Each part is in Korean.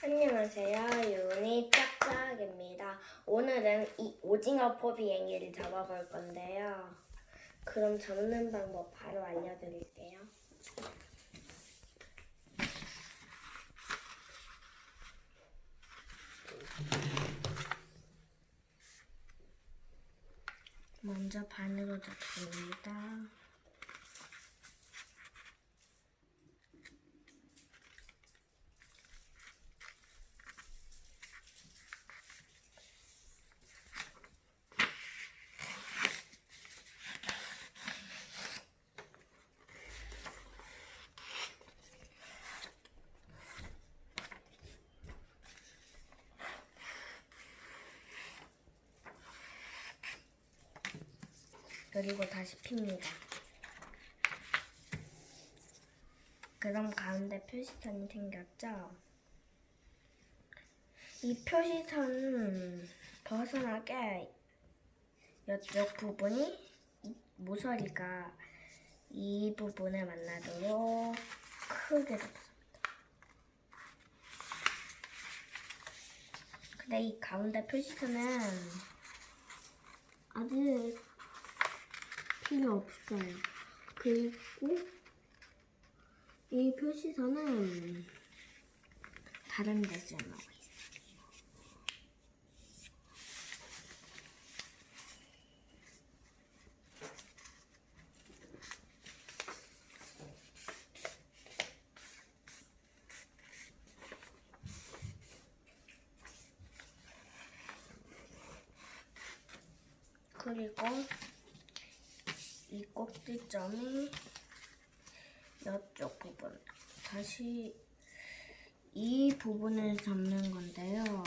안녕하세요. 유니 짝짝입니다. 오늘은 이 오징어 포 비행기를 잡아볼 건데요. 그럼 잡는 방법 바로 알려드릴게요. 먼저 반으로 잡습니다. 그리고 다시 핍니다. 그럼 가운데 표시선이 생겼죠? 이 표시선은 벗어나게 이쪽 부분이 모서리가 이 부분을 만나도록 크게 잡습니다. 근데 이 가운데 표시선은 아직 필요 없어요. 그리고 이 표시선은 다른 데 쓰는 거 있어요. 그리고 이 꼭지점이 이쪽 부분, 다시 이 부분을 잡는 건데요.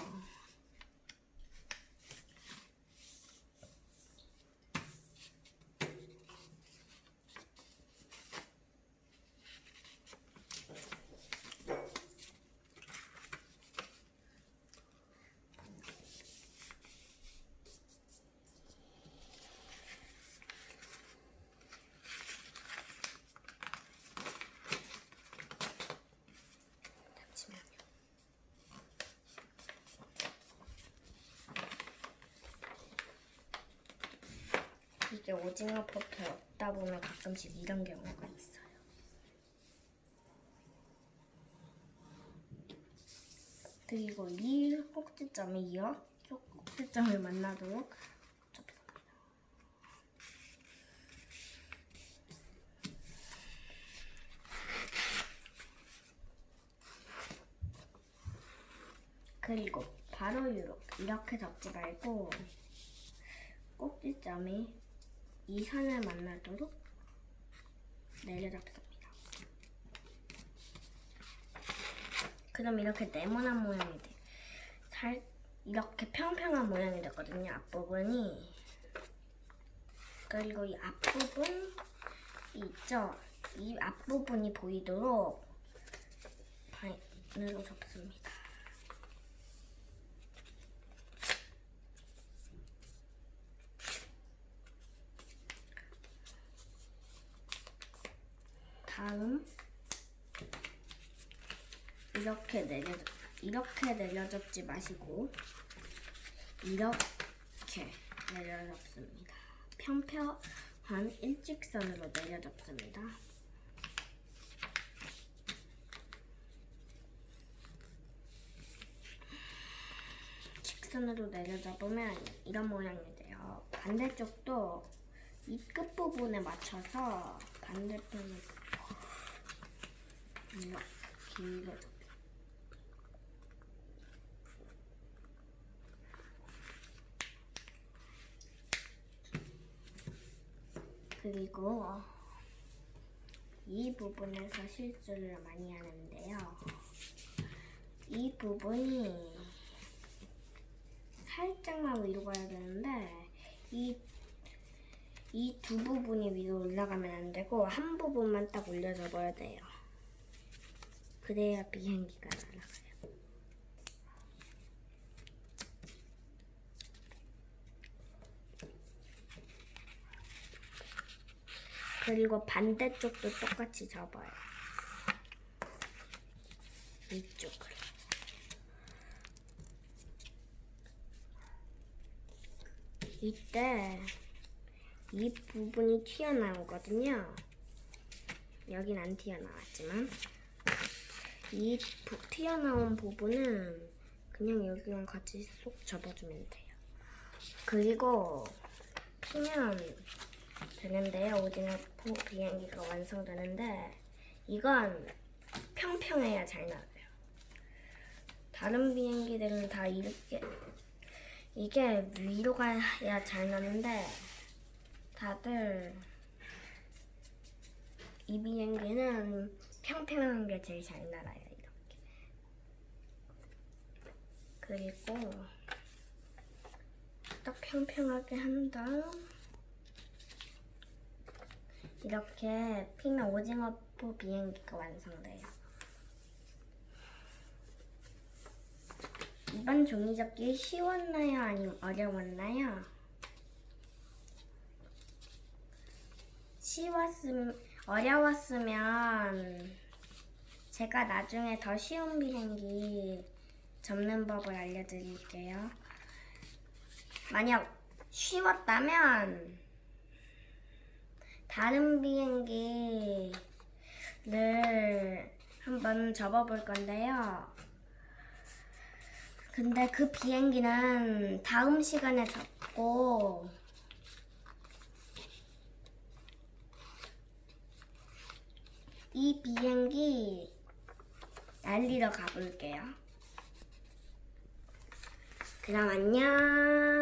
이게 오징어 포트에 없다 보면 가끔씩 이런 경우가 있어요. 그리고 이 꼭지점이 이쪽 꼭지점을 만나도록 접습니다. 그리고 바로 이렇게 접지 말고 꼭지점이 이 선을 만나도록 내려잡습니다. 그럼 이렇게 네모난 모양이 돼요. 이렇게 평평한 모양이 됐거든요, 앞부분이. 그리고 이 앞부분 있죠? 이 앞부분이 보이도록 반으로 접습니다. 다음 이렇게 내려잡지 마시고 이렇게 내려잡습니다. 평평한 일직선으로 내려잡습니다. 직선으로 내려잡으면 이런 모양이 돼요. 반대쪽도 이 끝부분에 맞춰서 반대편을 이렇게 길게 그리고 이 부분에서 실수를 많이 하는데요. 이 부분이 살짝만 위로 가야 되는데 이 두 부분이 위로 올라가면 안 되고 한 부분만 딱 올려줘봐야 돼요. 그래야 비행기가 날아가요. 그리고 반대쪽도 똑같이 접어요. 이쪽을. 이때 이 부분이 튀어나오거든요. 여긴 안 튀어나왔지만 이 튀어나온 부분은 그냥 여기랑 같이 쏙 접어주면 돼요. 그리고 피면 되는데요. 오징어 포 비행기가 완성되는데 이건 평평해야 잘 나와요. 다른 비행기들은 다 이게 위로 가야 잘 나는데 다들 이 비행기는 평평한 게 제일 잘 날아요. 이렇게. 그리고 딱 평평하게 한 다음 이렇게 피면 오징어포 비행기가 완성돼요. 이번 종이접기 쉬웠나요? 아니면 어려웠나요? 어려웠으면 제가 나중에 더 쉬운 비행기 접는 법을 알려드릴게요. 만약 쉬웠다면 다른 비행기를 한번 접어볼 건데요. 근데 그 비행기는 다음 시간에 접고 이 비행기 날리러 가볼게요. 그럼 안녕.